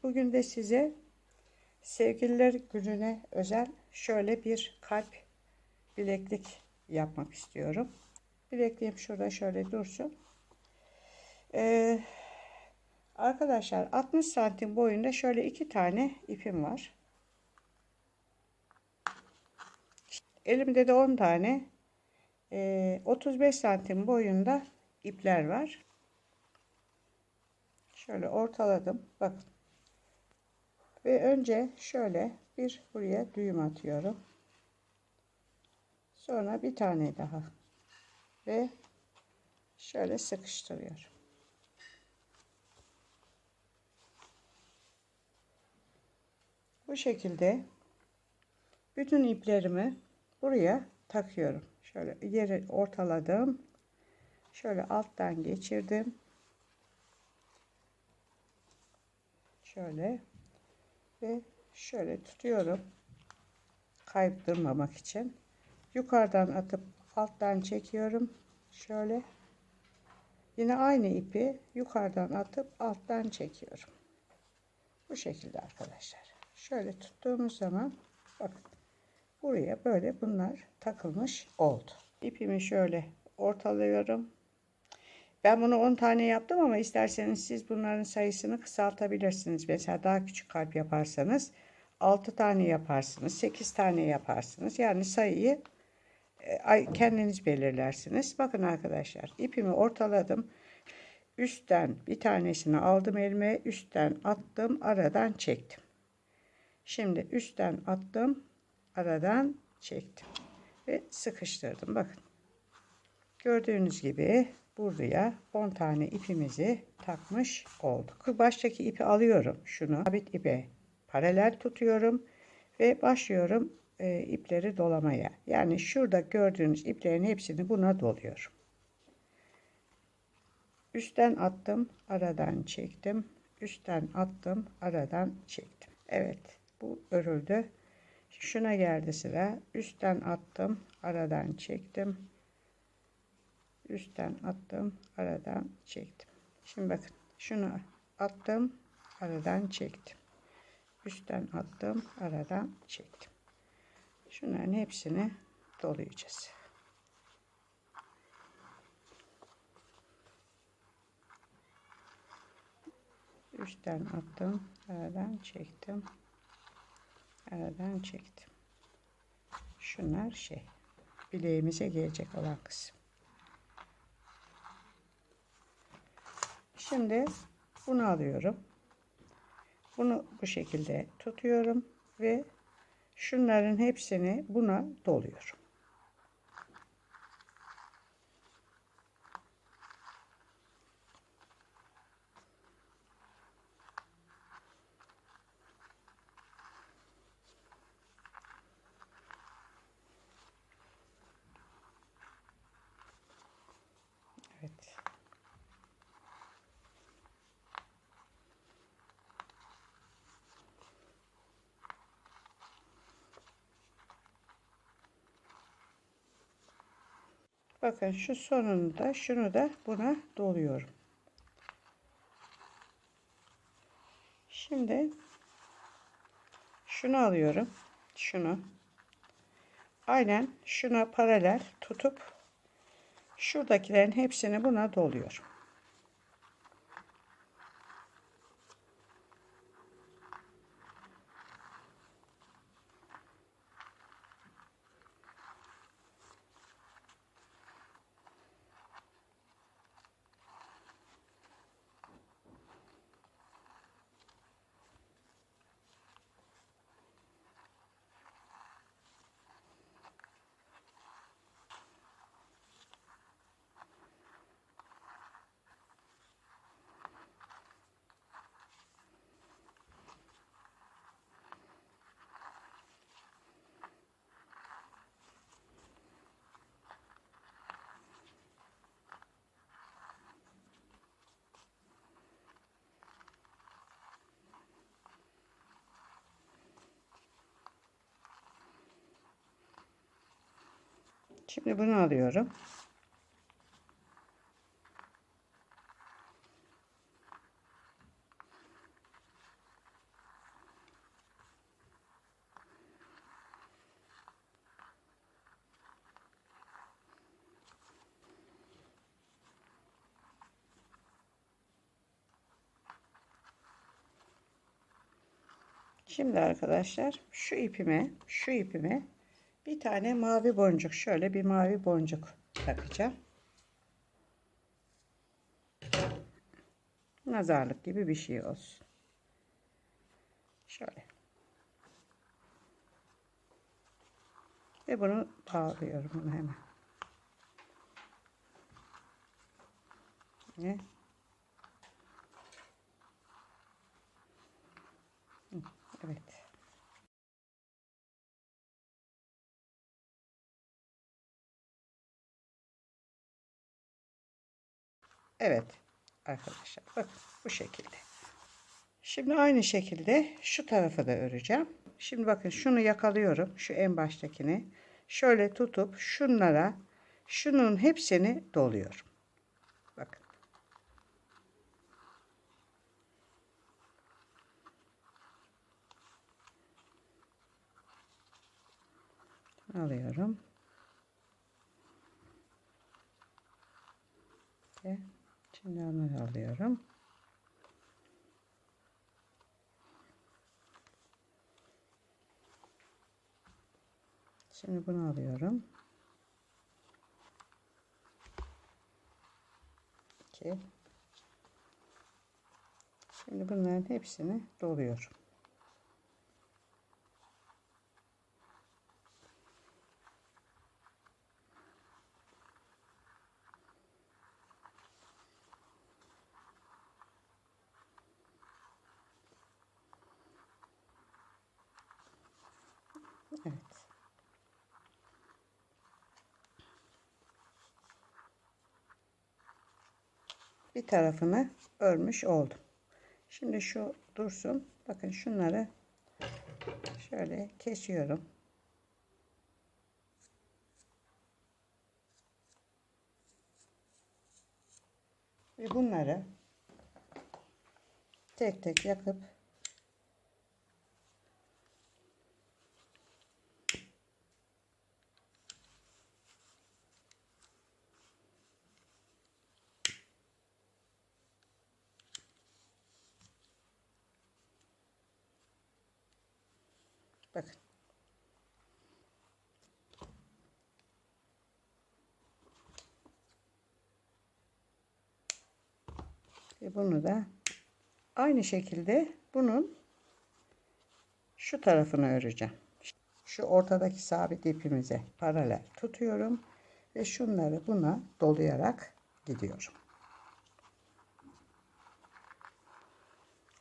Bugün de size sevgililer gününe özel şöyle bir kalp bileklik yapmak istiyorum. Bilekliğim şurada şöyle dursun. Ee, Arkadaşlar 60 santim boyunda şöyle 2 tane ipim var. Elimde de 10 tane 35 santim boyunda ipler var. Şöyle ortaladım. Bakın. Ve önce şöyle bir buraya düğüm atıyorum. Sonra bir tane daha. Ve şöyle sıkıştırıyorum. Bu şekilde bütün iplerimi buraya takıyorum. Şöyle yeri ortaladım. Şöyle alttan geçirdim. Şöyle ve şöyle tutuyorum. Kaydırmamak için. Yukarıdan atıp alttan çekiyorum. Şöyle. Yine aynı ipi yukarıdan atıp alttan çekiyorum. Bu şekilde arkadaşlar. Şöyle tuttuğumuz zaman bakın buraya böyle bunlar takılmış oldu. İpimi şöyle ortalıyorum. Ben bunu 10 tane yaptım ama isterseniz siz bunların sayısını kısaltabilirsiniz. Mesela daha küçük kalp yaparsanız 6 tane yaparsınız, 8 tane yaparsınız. Yani sayıyı kendiniz belirlersiniz. Bakın arkadaşlar ipimi ortaladım. Üstten bir tanesini aldım elime, üstten attım, aradan çektim. Şimdi üstten attım, aradan çektim ve sıkıştırdım. Bakın. Gördüğünüz gibi buraya 10 tane ipimizi takmış olduk. Baştaki ipi alıyorum. Şunu sabit ipe paralel tutuyorum ve başlıyorum ipleri dolamaya. Yani şurada gördüğünüz iplerin hepsini buna doluyorum. Üstten attım, aradan çektim. Üstten attım, aradan çektim. Evet, bu örüldü. Şuna geldi sıra. Üstten attım, aradan çektim. Üstten attım, aradan çektim. Şimdi bakın, şunu attım, aradan çektim. Üstten attım, aradan çektim. Şunların hepsini dolayacağız. Üstten attım, aradan çektim. Aradan çektim. Şunlar bileğimize gelecek olan kısım. Şimdi bunu alıyorum. Bunu bu şekilde tutuyorum ve şunların hepsini buna doluyorum. Evet. Bakın şu sonunda şunu da buna doluyorum. Şimdi şunu alıyorum. Şunu. Aynen şuna paralel tutup şuradakilerin hepsini buna doluyorum. Şimdi bunu alıyorum. Şimdi arkadaşlar şu ipime bir tane mavi boncuk, şöyle bir mavi boncuk takacağım. Nazarlık gibi bir şey olsun. Şöyle. Ve bunu bağlıyorum bunu hemen. Ve evet. Evet arkadaşlar, bakın bu şekilde. Şimdi aynı şekilde şu tarafa da öreceğim. Şimdi bakın şunu yakalıyorum. Şu en baştakini. Şöyle tutup şunlara, şunun hepsini doluyorum. Bakın. Alıyorum. Ve şimdi onu alıyorum. Şimdi bunu alıyorum. 2. Şimdi bunların hepsini doluyorum. Evet. Bir tarafını örmüş oldum. Şimdi şu dursun. Bakın şunları şöyle kesiyorum. Ve bunları tek tek yakıp bakın. Ve bunu da aynı şekilde bunun şu tarafını öreceğim. Şu ortadaki sabit ipimize paralel tutuyorum ve şunları buna dolayarak gidiyorum.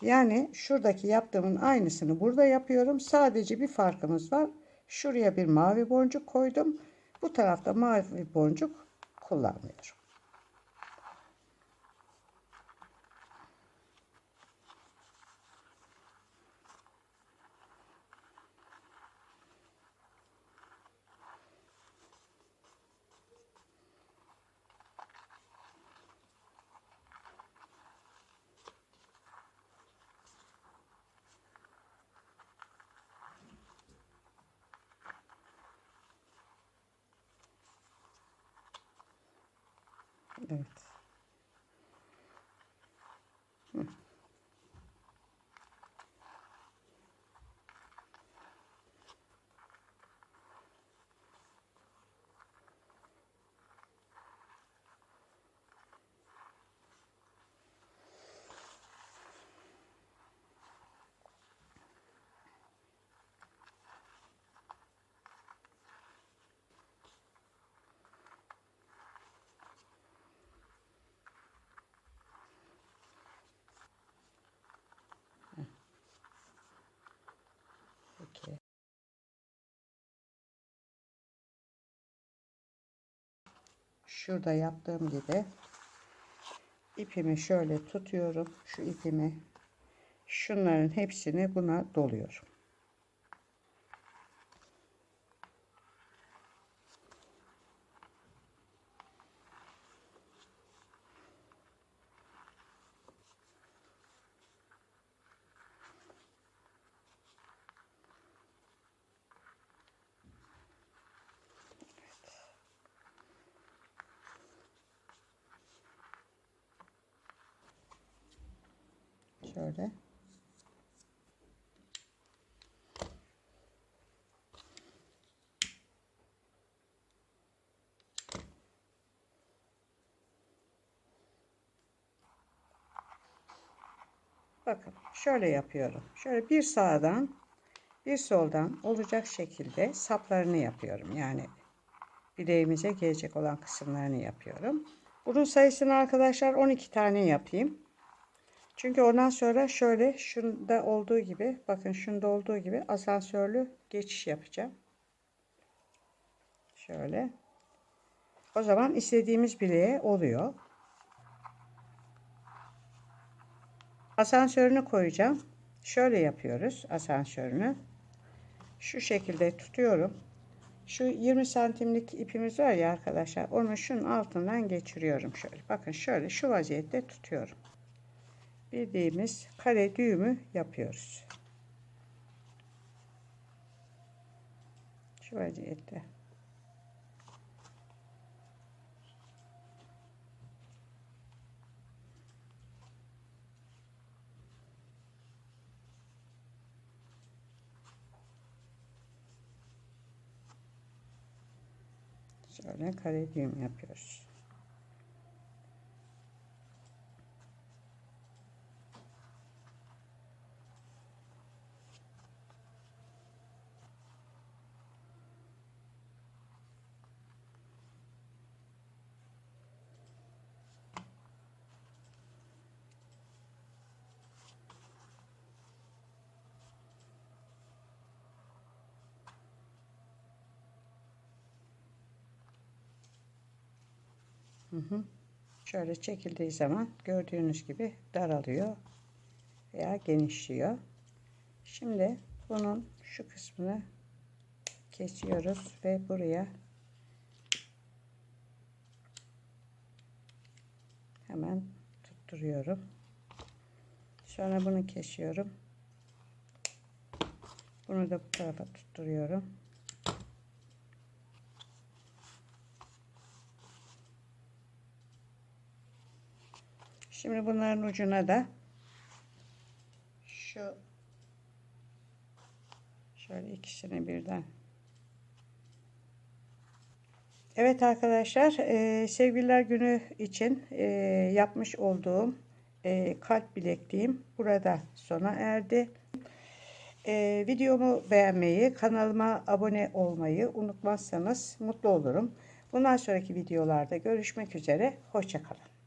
Yani şuradaki yaptığımın aynısını burada yapıyorum. Sadece bir farkımız var. Şuraya bir mavi boncuk koydum. Bu tarafta mavi boncuk kullanmıyorum. Evet. Peki. Şurada yaptığım gibi ipimi şöyle tutuyorum. Şu ipimi, şunların hepsini buna doluyorum. Şöyle. Bakın şöyle yapıyorum. Şöyle bir sağdan bir soldan olacak şekilde saplarını yapıyorum. Yani bileğimize gelecek olan kısımlarını yapıyorum. Bunun sayısını arkadaşlar 12 tane yapayım. Çünkü ondan sonra şöyle şunda olduğu gibi, bakın şunda olduğu gibi asansörlü geçiş yapacağım. Şöyle. O zaman istediğimiz bileğe oluyor. Asansörünü koyacağım. Şöyle yapıyoruz asansörünü. Şu şekilde tutuyorum. Şu 20 santimlik ipimiz var ya arkadaşlar. Onu şunun altından geçiriyorum şöyle. Bakın şöyle şu vaziyette tutuyorum. Bildiğimiz kare düğümü yapıyoruz. Şu vaziyette. Şöyle kare düğüm yapıyoruz. Şöyle çekildiği zaman gördüğünüz gibi daralıyor veya genişliyor. Şimdi bunun şu kısmını kesiyoruz ve buraya hemen tutturuyorum. Sonra bunu kesiyorum. Bunu da bu tarafa tutturuyorum. Şimdi bunların ucuna da şöyle ikisini birden. Evet arkadaşlar, sevgililer günü için yapmış olduğum kalp bilekliğim burada sona erdi. Videomu beğenmeyi, kanalıma abone olmayı unutmazsanız mutlu olurum. Bundan sonraki videolarda görüşmek üzere. Hoşça kalın.